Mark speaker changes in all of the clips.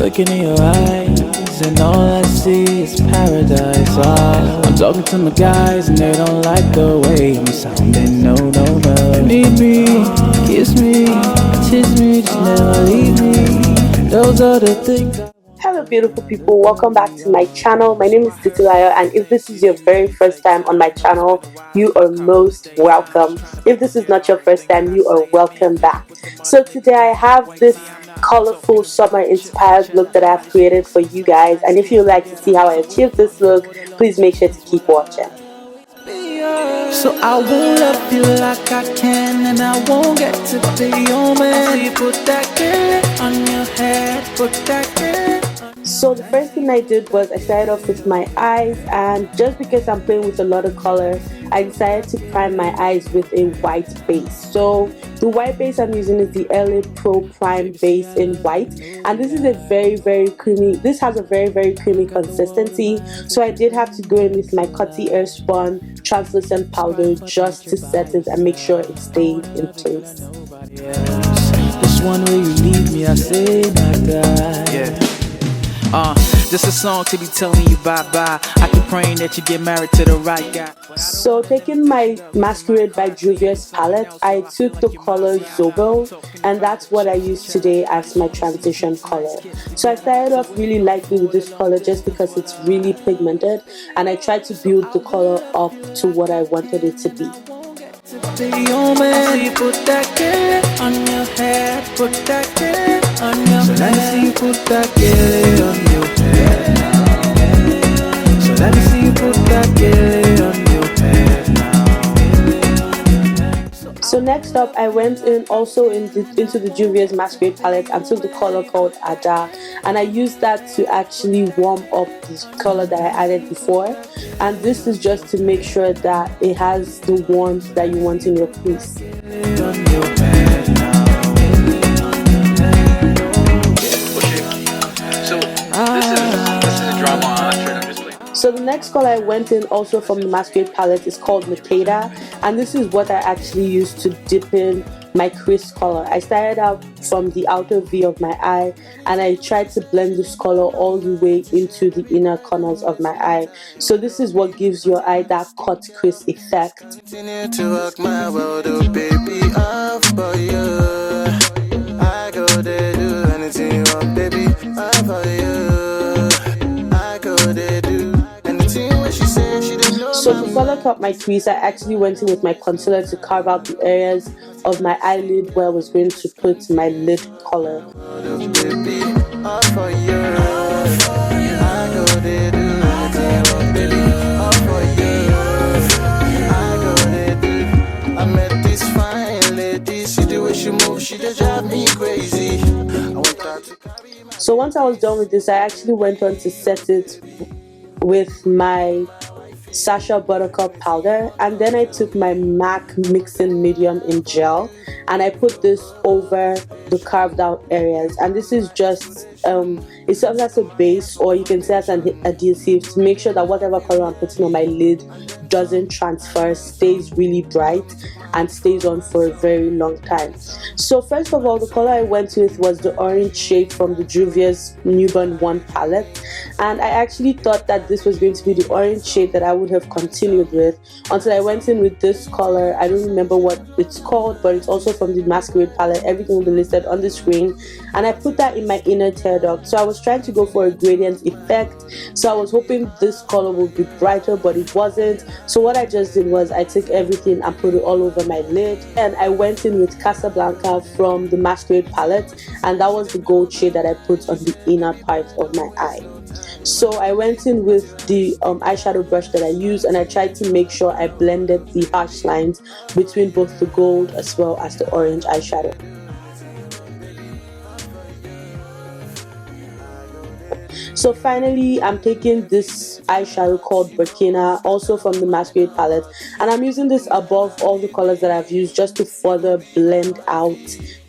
Speaker 1: looking in your eyes, and all I see is paradise. Oh, I'm talking to my guys, and they don't like the way I'm sounding. No, no, no. You need me, kiss me, tease me, just never leave me. Those are the things.
Speaker 2: Hello beautiful people, welcome back to my channel. My name is Titi, and if this is your very first time on my channel, you are most welcome. If this is not your first time, you are welcome back. So today I have this colorful summer inspired look that I've created for you guys, and if you'd like to see how I achieved this look, please make sure to keep watching.
Speaker 1: So I won't love you like I can, and I won't get to be your man. You put that Gele on your head, put that Gele.
Speaker 2: So the first thing I did was I started off with my eyes, and just because I'm playing with a lot of color, I decided to prime my eyes with a white base. So the white base I'm using is the LA Pro Prime base in white, and this is a very creamy, this has a very creamy consistency. So I did have to go in with my Coty Airspun translucent powder just to set it and make sure it stayed in place.
Speaker 1: This one where you leave me, I say my God. Yeah. Just a song to be telling you bye-bye. I keep praying that you get married to the right guy.
Speaker 2: So taking my Masquerade by Juvia's palette, I took the color Zizibo, and that's what I used today as my transition color. So I started off really lightly with this color just because it's really pigmented, and I tried to build the color up to what I wanted it to be.
Speaker 1: Put that Gele on your head, put that Gele on your head. So let me see you put that Gele on your head now. So let me see you put that Gele on your head now.
Speaker 2: So next up, I went in also into the Juvia's Masquerade palette and took the color called Ada, and I used that to actually warm up this color that I added before, and this is just to make sure that it has the warmth that you want in your crease. So the next color I went in also from the Masquerade palette is called Makeda, and this is what I actually used to dip in my crease color. I started out from the outer V of my eye, and I tried to blend this color all the way into the inner corners of my eye. So this is what gives your eye that cut crease effect. So to color top my crease, I actually went in with my concealer to carve out the areas of my eyelid where I was going to put my lid color. So once I was done with this, I actually went on to set it with my Sasha Buttercup powder, and then I took my MAC Mixing Medium in gel and I put this over the carved out areas, and this is just it serves as a base, or you can say as an adhesive, to make sure that whatever color I'm putting on my lid doesn't transfer, stays really bright and stays on for a very long time. So first of all, the color I went with was the orange shade from the Juvia's Newborn 1 palette, and I actually thought that this was going to be the orange shade that I would have continued with until I went in with this color. I don't remember what it's called, but it's also from the Masquerade palette. Everything will be listed on the screen, and I put that in my inner tear duct. So I was trying to go for a gradient effect, so I was hoping this color would be brighter, but it wasn't. So what I just did was I took everything and put it all over my lid, and I went in with Casablanca from the Masquerade palette, and that was the gold shade that I put on the inner part of my eye. So I went in with the eyeshadow brush that I used, and I tried to make sure I blended the harsh lines between both the gold as well as the orange eyeshadow. So finally, I'm taking this eyeshadow called Burkina, also from the Masquerade palette, and I'm using this above all the colors that I've used just to further blend out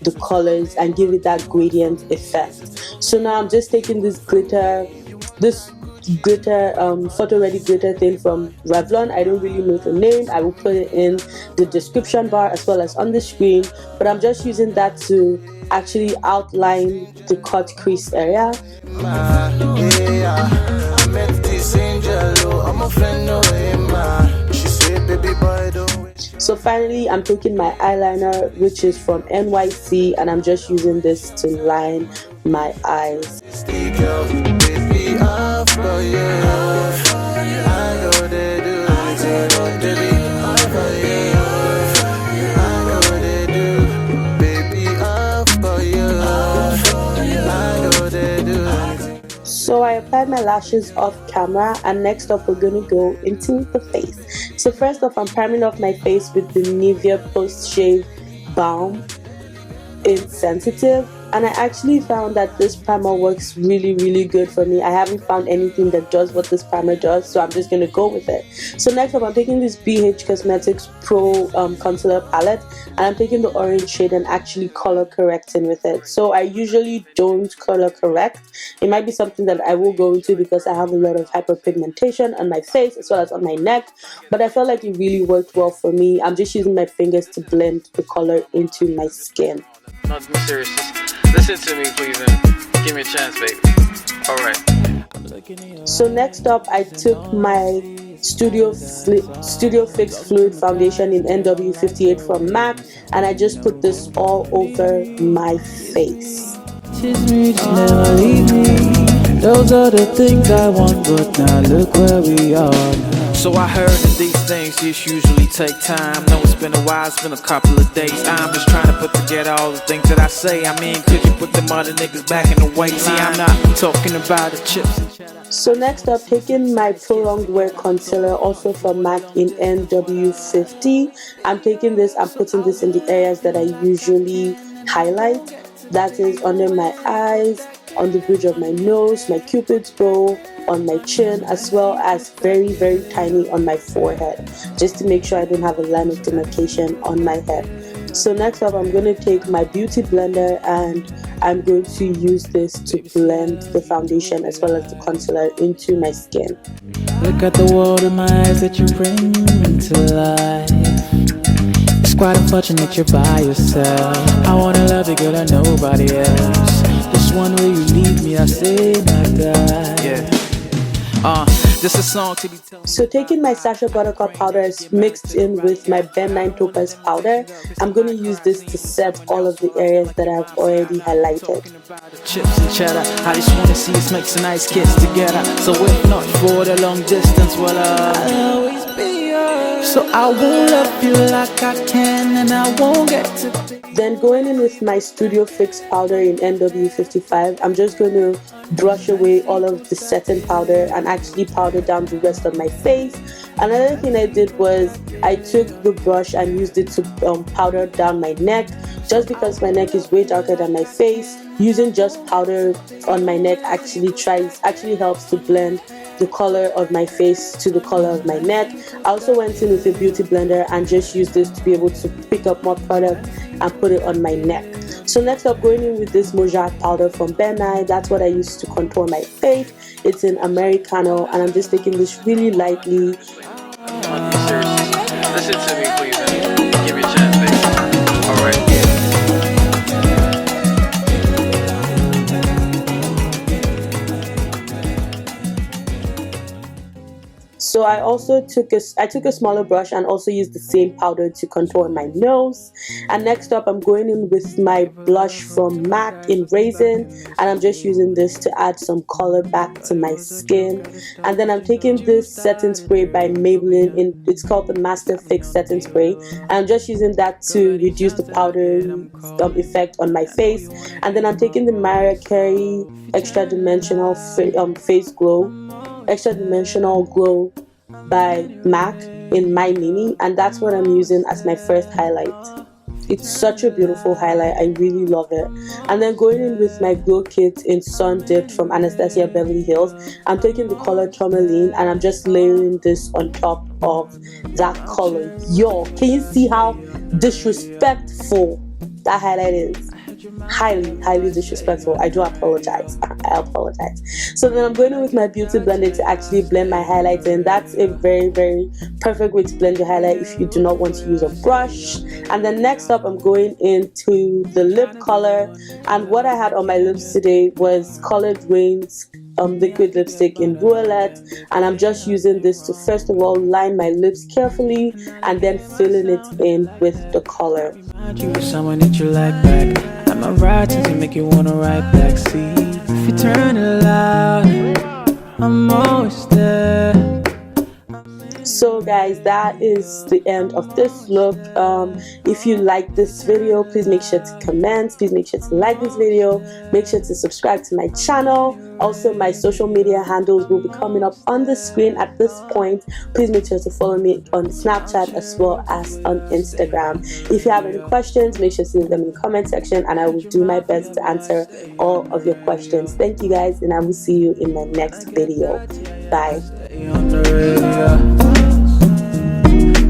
Speaker 2: the colors and give it that gradient effect. So now I'm just taking this glitter photo ready glitter thing from Revlon. I don't really know the name. I will put it in the description bar as well as on the screen, but I'm just using that to actually outline the cut crease area.
Speaker 3: Yeah, I met this angel, I'm a friend of him. She said, baby boy, don't.
Speaker 2: So finally, I'm taking my eyeliner, which is from NYC, and I'm just using this to line my eyes. So I applied my lashes off camera, and next up we're going to go into the face. So first off, I'm priming off my face with the Nivea Post Shave Balm in Sensitive, and I actually found that this primer works really good for me. I haven't found anything that does what this primer does, so I'm just going to go with it. So next up, I'm taking this BH Cosmetics Pro Concealer Palette, and I'm taking the orange shade and actually color correcting with it. So I usually don't color correct. It might be something that I will go into because I have a lot of hyperpigmentation on my face as well as on my neck, but I felt like it really worked well for me. I'm just using my fingers to blend the color into my skin.
Speaker 4: No, be serious. Just listen to me, please, and give me a chance, baby. All right.
Speaker 2: So next up, I took my Studio Fix Fluid Foundation in NW58 from MAC, and I just put this all over my face.
Speaker 1: Tease me, just never leave me. Those are the things I want, but now look where we are now.
Speaker 4: So I heard that these things just usually take time. No, it's been a while, it's been a couple of days. I'm just trying to put together all the things that I say. I mean, could you put them other niggas back in the way? See, I'm not talking about the chips and cheddar.
Speaker 2: So next up, taking my Prolonged Wear Concealer, also from MAC in NW50. I'm taking this, I'm putting this in the areas that I usually highlight. That is under my eyes, on the bridge of my nose, my cupid's bow, on my chin, as well as very tiny on my forehead, just to make sure I don't have a line of demarcation on my head. So next up, I'm going to take my beauty blender and I'm going to use this to blend the foundation as well as the concealer into my skin.
Speaker 1: Look at the world in my eyes that you bring to life. It's quite unfortunate you're by yourself. I wanna love you, girl, and nobody else. This one way you leave me, I say my God.
Speaker 4: Yeah. Just a song to be told.
Speaker 2: So taking my Sacha Buttercup powder mixed in with my Ben 9 Topaz powder, I'm going to use this to set all of the areas that I've already highlighted.
Speaker 4: Chips and cheddar, I just wanna see us make some nice kids together. So if not for the long distance, well, I'll always be yours.
Speaker 1: So I won't love you like I can, and I won't get to.
Speaker 2: Then going in with my Studio Fix powder in NW55, I'm just going to brush away all of the setting powder and actually powder down the rest of my face. Another thing I did was I took the brush and used it to powder down my neck, just because my neck is way darker than my face. Using just powder on my neck actually helps to blend the color of my face to the color of my neck. I also went in with a beauty blender and just used this to be able to pick up more product and put it on my neck. So next up, going in with this Mojave powder from Ben 9. That's what I use to contour my face. It's in Americano, and I'm just taking this really lightly.
Speaker 4: Listen to me, please, and give me a chance, baby. All right.
Speaker 2: So I also took a smaller brush and also used the same powder to contour my nose. And next up, I'm going in with my blush from MAC in Raisin, and I'm just using this to add some color back to my skin. And then I'm taking this setting spray by Maybelline, it's called the Master Fix Setting Spray, and I'm just using that to reduce the powder effect on my face. And then I'm taking the Mariah Carey Extra Dimensional Glow by MAC in My Mini, and that's what I'm using as my first highlight. It's such a beautiful highlight. I really love it. And then going in with my glow kit in Sun Dipped from Anastasia Beverly Hills, I'm taking the color Tourmaline and I'm just layering this on top of that color. Yo, can you see how disrespectful that highlight is? highly disrespectful. I do apologize. I apologize. So then I'm going in with my beauty blender to actually blend my highlights in. That's a very perfect way to blend your highlight if you do not want to use a brush. And then next up, I'm going into the lip color, and what I had on my lips today was Colouredraine's liquid lipstick in Violet, and I'm just using this to first of all line my lips carefully and then filling it in with the color.
Speaker 1: You with someone that you like back. I'm a ride to make you wanna ride back. See, if you turn it loud, I'm always there.
Speaker 2: So guys, that is the end of this look. If you like this video, please make sure to comment, please make sure to like this video, make sure to subscribe to my channel. Also, my social media handles will be coming up on the screen at this point. Please make sure to follow me on Snapchat as well as on Instagram. If you have any questions, make sure to leave them in the comment section and I will do my best to answer all of your questions. Thank you guys, and I will see you in my next video. Bye.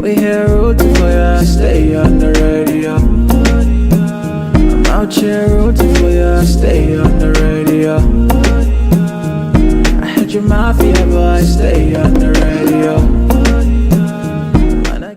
Speaker 1: We here rooting for ya, stay on the radio. I'm out here rooting for ya, stay on the radio. I heard your mafia boy, stay on the radio.